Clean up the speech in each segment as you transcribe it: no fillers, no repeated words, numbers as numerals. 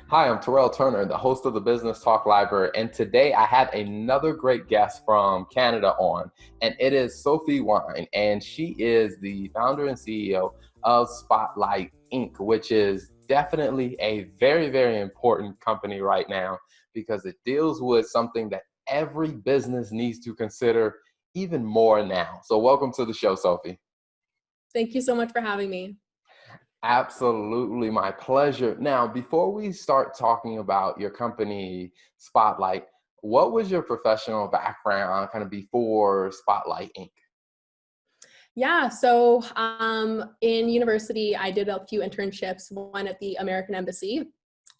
Hi, I'm Terrell Turner, the host of the Business Talk Library, and today I have another great guest from Canada on, and it is Sophie Wyne, and she is the founder and CEO of Spotlight Inc., which is definitely a very, very important company right now because it deals with something that every business needs to consider even more now. So welcome to the show, Sophie. Thank you so much for having me. Absolutely, my pleasure. Now, before we start talking about your company, Spotlight, what was your professional background kind of before Spotlight Inc.? In university, I did a few internships, one at the American Embassy,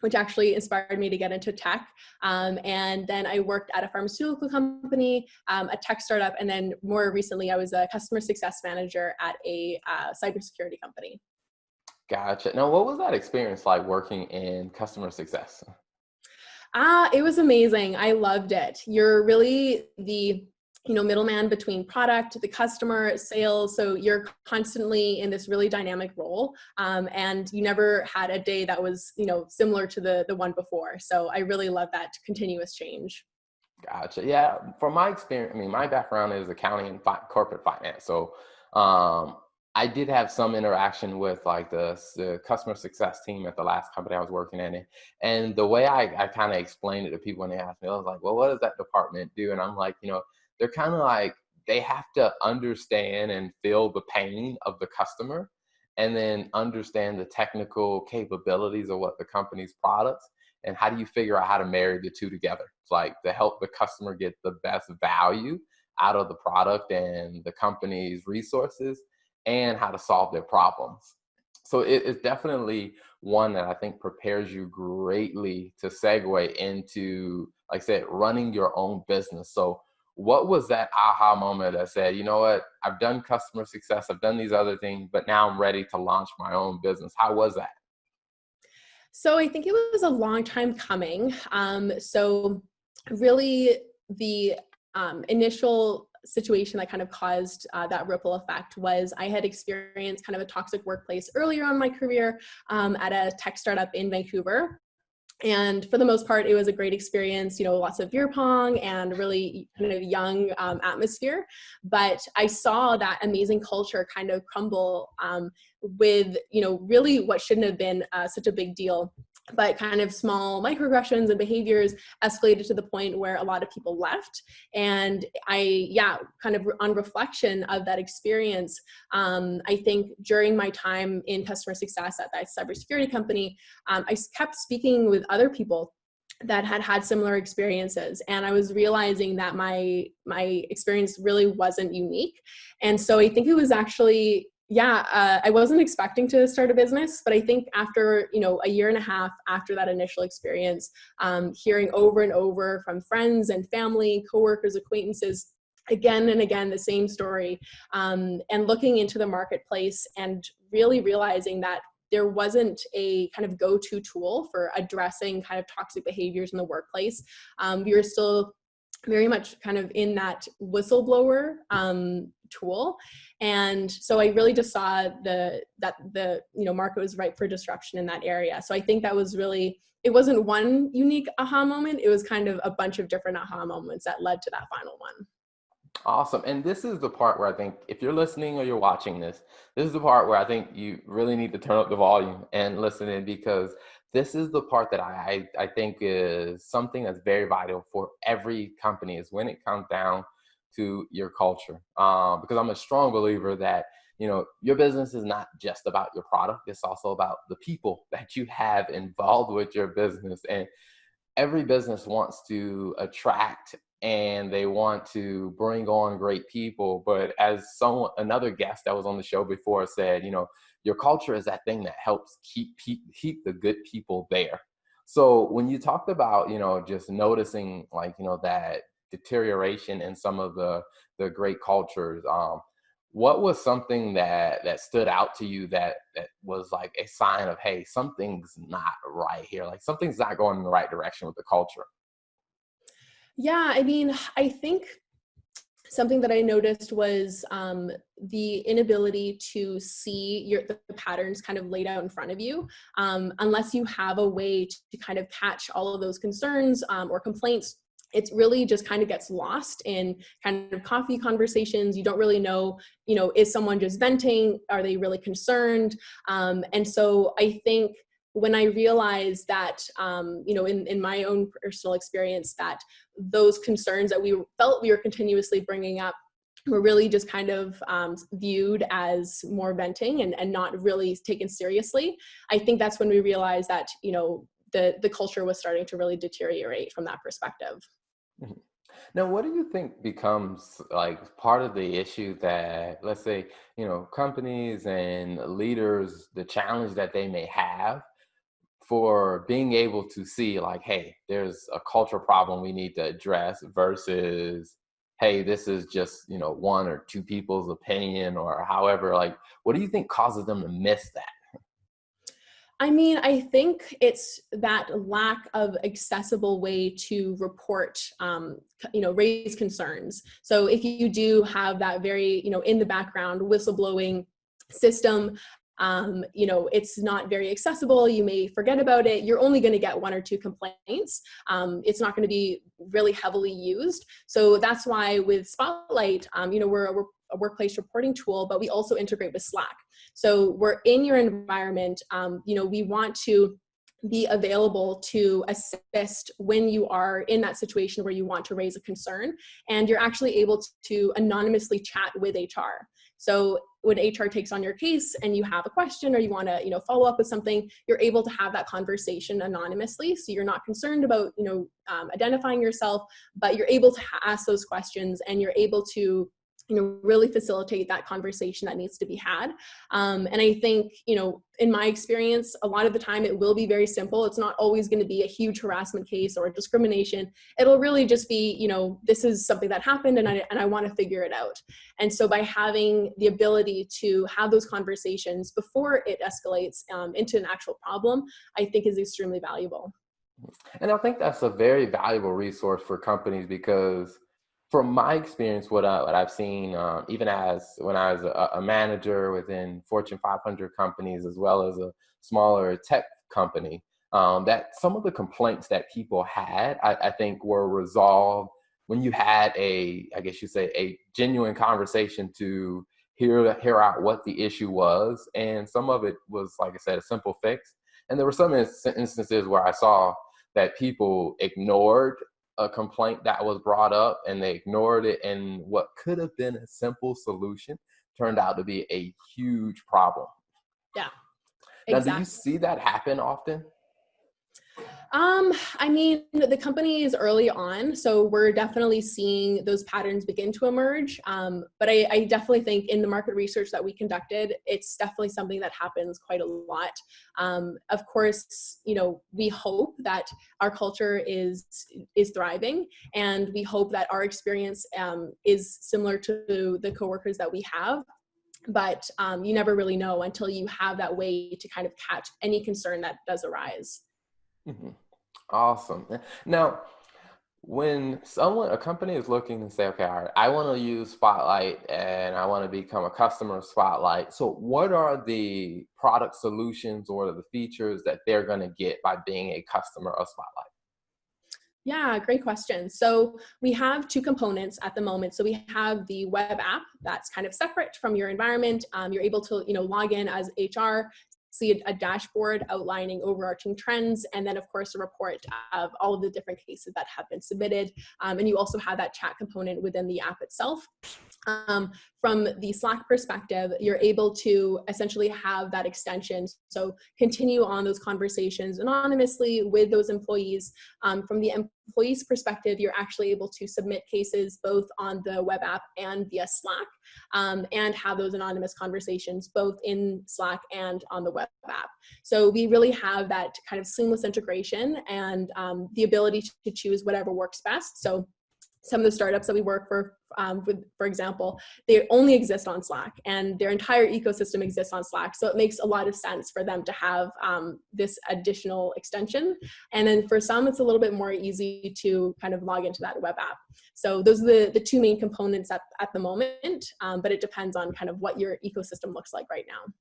which actually inspired me to get into tech. And then I worked at a pharmaceutical company, a tech startup, and then more recently, I was a customer success manager at a cybersecurity company. Gotcha. Now, what was that experience like working in customer success? It was amazing. I loved it. You're really the middleman between product, the customer, sales. So you're constantly in this really dynamic role, and you never had a day that was similar to the one before. So I really love that continuous change. Gotcha. Yeah, from my experience, I mean, my background is accounting and corporate finance. So, um, I did have some interaction with like the customer success team at the last company I was working in. And the way I kind of explained it to people when they asked me, I was like, well, what does that department do? And I'm like, they're kind of like, they have to understand and feel the pain of the customer and then understand the technical capabilities of what the company's products and how do you figure out how to marry the two together? It's like to help the customer get the best value out of the product and the company's resources and how to solve their problems. So it's definitely one that I think prepares you greatly to segue into, like I said, running your own business. So what was that aha moment that said, you know what, I've done customer success, I've done these other things, but now I'm ready to launch my own business? How was that? So I think it was a long time coming. So really the initial situation that kind of caused that ripple effect was I had experienced kind of a toxic workplace earlier on in my career at a tech startup in Vancouver. And for the most part, it was a great experience, lots of beer pong and really kind of young atmosphere. But I saw that amazing culture kind of crumble with, really what shouldn't have been such a big deal, but kind of small microaggressions and behaviors escalated to the point where a lot of people left. And kind of on reflection of that experience, I think during my time in customer success at that cybersecurity company, I kept speaking with other people that had had similar experiences, and I was realizing that my experience really wasn't unique. And so I think it was actually I wasn't expecting to start a business, but I think after a year and a half after that initial experience, hearing over and over from friends and family, coworkers, acquaintances, again and again the same story, and looking into the marketplace and really realizing that there wasn't a kind of go-to tool for addressing kind of toxic behaviors in the workplace. We were still very much kind of in that whistleblower tool. And so I really just saw that the market was ripe for disruption in that area. So I think that was really, it wasn't one unique aha moment. It was kind of a bunch of different aha moments that led to that final one. Awesome. And this is the part where I think if you're listening or you're watching this is the part where I think you really need to turn up the volume and listen in because this is the part that I think is something that's very vital for every company is when it comes down to your culture. Because I'm a strong believer that, your business is not just about your product. It's also about the people that you have involved with your business. And every business wants to attract and they want to bring on great people. But as another guest that was on the show before said, your culture is that thing that helps keep the good people there. So when you talked about, just noticing like, that deterioration in some of the great cultures, what was something that stood out to you that was like a sign of, hey, something's not right here, like something's not going in the right direction with the culture? Yeah, I mean, I think something that I noticed was the inability to see the patterns kind of laid out in front of you, unless you have a way to kind of catch all of those concerns or complaints. It really just kind of gets lost in kind of coffee conversations. You don't really know, is someone just venting? Are they really concerned? And so I think when I realized that, in my own personal experience, that those concerns that we felt we were continuously bringing up were really just kind of viewed as more venting and not really taken seriously. I think that's when we realized that, the culture was starting to really deteriorate from that perspective. Mhm. Now, what do you think becomes like part of the issue that, let's say, companies and leaders, the challenge that they may have for being able to see like, hey, there's a cultural problem we need to address versus, hey, this is just, one or two people's opinion or however, like, what do you think causes them to miss that? I mean, I think it's that lack of accessible way to report, raise concerns. So if you do have that very, in the background whistleblowing system, it's not very accessible. You may forget about it. You're only going to get one or two complaints. It's not going to be really heavily used. So that's why with Spotlight, we're a workplace reporting tool, but we also integrate with Slack. So we're in your environment. We want to be available to assist when you are in that situation where you want to raise a concern, and you're actually able to anonymously chat with HR. So when HR takes on your case and you have a question or you want to, follow up with something, you're able to have that conversation anonymously. So you're not concerned about, identifying yourself, but you're able to ask those questions and you're able to really facilitate that conversation that needs to be had. And I think, in my experience, a lot of the time it will be very simple. It's not always going to be a huge harassment case or discrimination. It'll really just be, this is something that happened and I want to figure it out. And so by having the ability to have those conversations before it escalates into an actual problem, I think is extremely valuable. And I think that's a very valuable resource for companies because, from my experience, what I've seen, even as when I was a manager within Fortune 500 companies, as well as a smaller tech company, that some of the complaints that people had, I think, were resolved when you had I guess you say, a genuine conversation to hear out what the issue was, and some of it was, like I said, a simple fix. And there were some instances where I saw that people ignored a complaint that was brought up and they ignored it, and what could have been a simple solution turned out to be a huge problem. Yeah, Now, do you exactly. see that happen often? I mean, the company is early on, so we're definitely seeing those patterns begin to emerge. But I definitely think in the market research that we conducted, it's definitely something that happens quite a lot. Of course, we hope that our culture is thriving, and we hope that our experience is similar to the coworkers that we have. But you never really know until you have that way to kind of catch any concern that does arise. Mhm. Awesome. Now, when a company is looking to say, okay, all right, I want to use Spotlight and I want to become a customer of Spotlight. So what are the product solutions or the features that they're going to get by being a customer of Spotlight? Yeah, great question. So we have two components at the moment. So we have the web app that's kind of separate from your environment. You're able to, log in as HR, see a dashboard outlining overarching trends, and then of course a report of all of the different cases that have been submitted. And you also have that chat component within the app itself. From the Slack perspective, you're able to essentially have that extension. So continue on those conversations anonymously with those employees. From the employee's perspective, you're actually able to submit cases both on the web app and via Slack, and have those anonymous conversations both in Slack and on the web app. So we really have that kind of seamless integration and the ability to choose whatever works best. So some of the startups that we work with, for example, they only exist on Slack and their entire ecosystem exists on Slack. So it makes a lot of sense for them to have this additional extension. And then for some, it's a little bit more easy to kind of log into that web app. So those are the two main components at the moment, but it depends on kind of what your ecosystem looks like right now.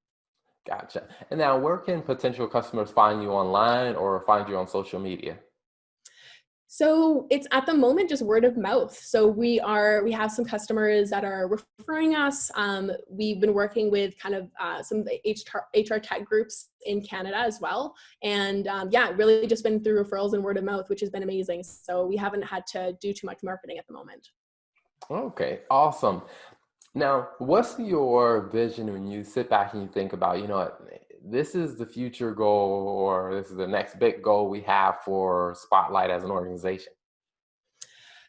Gotcha. And now, where can potential customers find you online or find you on social media? So it's at the moment just word of mouth. So we have some customers that are referring us. We've been working with kind of some of the HR tech groups in Canada as well. And yeah, really just been through referrals and word of mouth, which has been amazing. So we haven't had to do too much marketing at the moment. Okay, awesome. Now, what's your vision when you sit back and you think about, this is the future goal or this is the next big goal we have for Spotlight as an organization?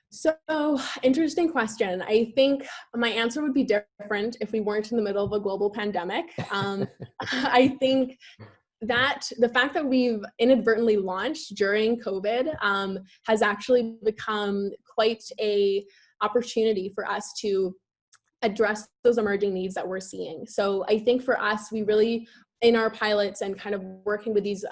So interesting question. I think my answer would be different if we weren't in the middle of a global pandemic. I think that the fact that we've inadvertently launched during COVID has actually become quite a opportunity for us to address those emerging needs that we're seeing. So I think for us, we really, in our pilots and kind of working with these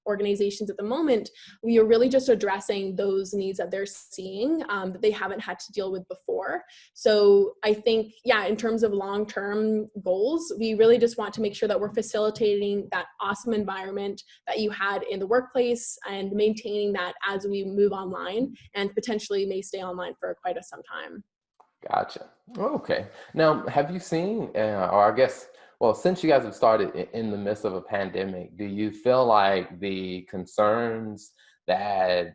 organizations at the moment, we are really just addressing those needs that they're seeing that they haven't had to deal with before. So I think, yeah, in terms of long-term goals, we really just want to make sure that we're facilitating that awesome environment that you had in the workplace and maintaining that as we move online and potentially may stay online for quite some time. Gotcha. Okay. Now, have you seen, or I guess, well, since you guys have started in the midst of a pandemic, do you feel like the concerns that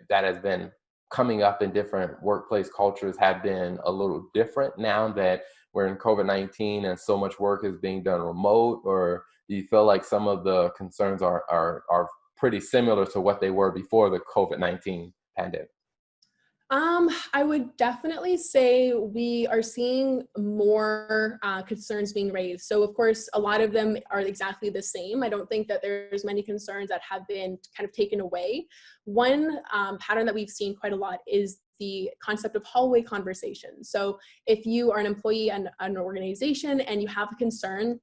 that has been coming up in different workplace cultures have been a little different now that we're in COVID-19 and so much work is being done remote, or do you feel like some of the concerns are pretty similar to what they were before the COVID-19 pandemic? I would definitely say we are seeing more concerns being raised. So of course, a lot of them are exactly the same. I don't think that there's many concerns that have been kind of taken away. One pattern that we've seen quite a lot is the concept of hallway conversations. So if you are an employee in an organization and you have a concern,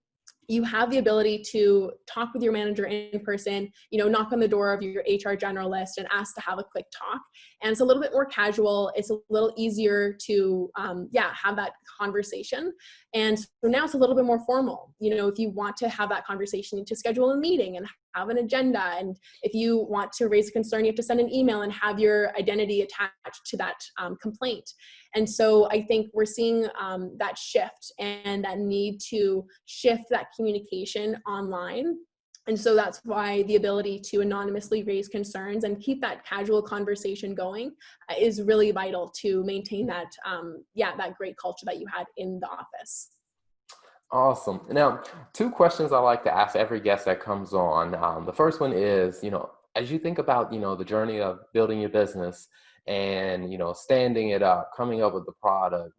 you have the ability to talk with your manager in person, knock on the door of your HR generalist and ask to have a quick talk. And it's a little bit more casual. It's a little easier to, have that conversation. And so now it's a little bit more formal. If you want to have that conversation, you need to schedule a meeting and have an agenda. And if you want to raise a concern, you have to send an email and have your identity attached to that complaint. And so I think we're seeing that shift and that need to shift that communication online. And so that's why the ability to anonymously raise concerns and keep that casual conversation going is really vital to maintain that, that great culture that you had in the office. Awesome. Now, two questions I like to ask every guest that comes on. The first one is, as you think about, the journey of building your business and, standing it up, coming up with the product,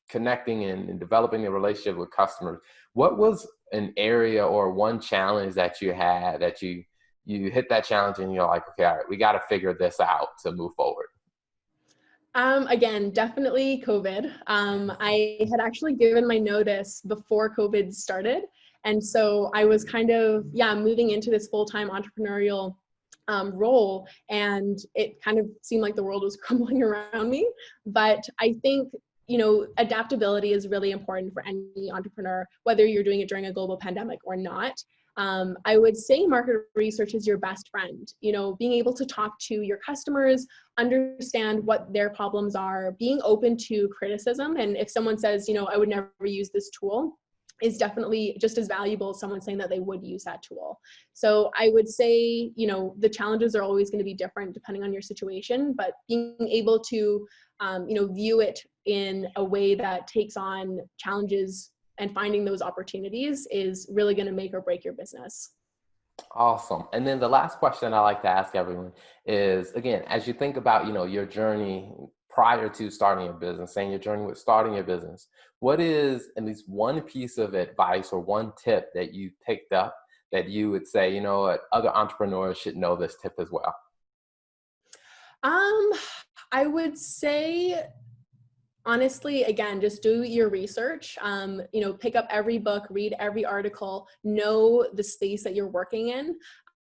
connecting and developing a relationship with customers, what was an area or one challenge that you had that you hit that challenge and you're like, okay, all right, we got to figure this out to move forward? Again, definitely COVID. I had actually given my notice before COVID started. And so I was kind of, moving into this full-time entrepreneurial role. And it kind of seemed like the world was crumbling around me. But I think, adaptability is really important for any entrepreneur, whether you're doing it during a global pandemic or not. I would say market research is your best friend. Being able to talk to your customers, understand what their problems are, being open to criticism. And if someone says, I would never use this tool, is definitely just as valuable as someone saying that they would use that tool. So I would say, the challenges are always going to be different depending on your situation, but being able to, view it in a way that takes on challenges and finding those opportunities is really going to make or break your business. Awesome. And then the last question I like to ask everyone is, again, as you think about, your journey prior to starting your business and your journey with starting your business, what is at least one piece of advice or one tip that you picked up that you would say, what, other entrepreneurs should know this tip as well? I would say, honestly, again, just do your research. Pick up every book, read every article, know the space that you're working in.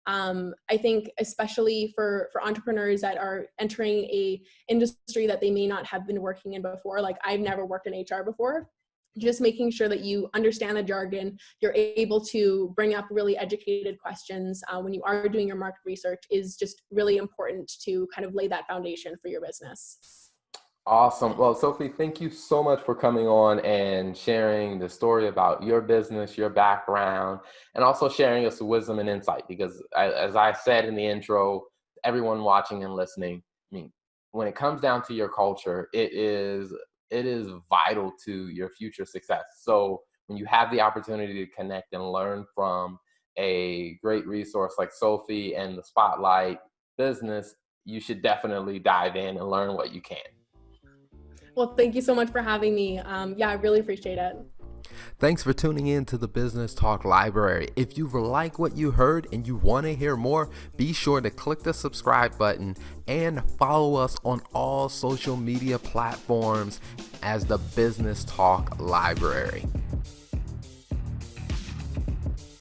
I think especially for entrepreneurs that are entering a industry that they may not have been working in before, like I've never worked in HR before, just making sure that you understand the jargon, you're able to bring up really educated questions when you are doing your market research is just really important to kind of lay that foundation for your business. Awesome. Well, Sophie, thank you so much for coming on and sharing the story about your business, your background, and also sharing us wisdom and insight. Because as I said in the intro, everyone watching and listening, I mean, when it comes down to your culture, it is vital to your future success. So when you have the opportunity to connect and learn from a great resource like Sophie and the Spotlight business, you should definitely dive in and learn what you can. Well, thank you so much for having me. I really appreciate it. Thanks for tuning in to the Business Talk Library. If you like what you heard and you want to hear more, be sure to click the subscribe button and follow us on all social media platforms as the Business Talk Library.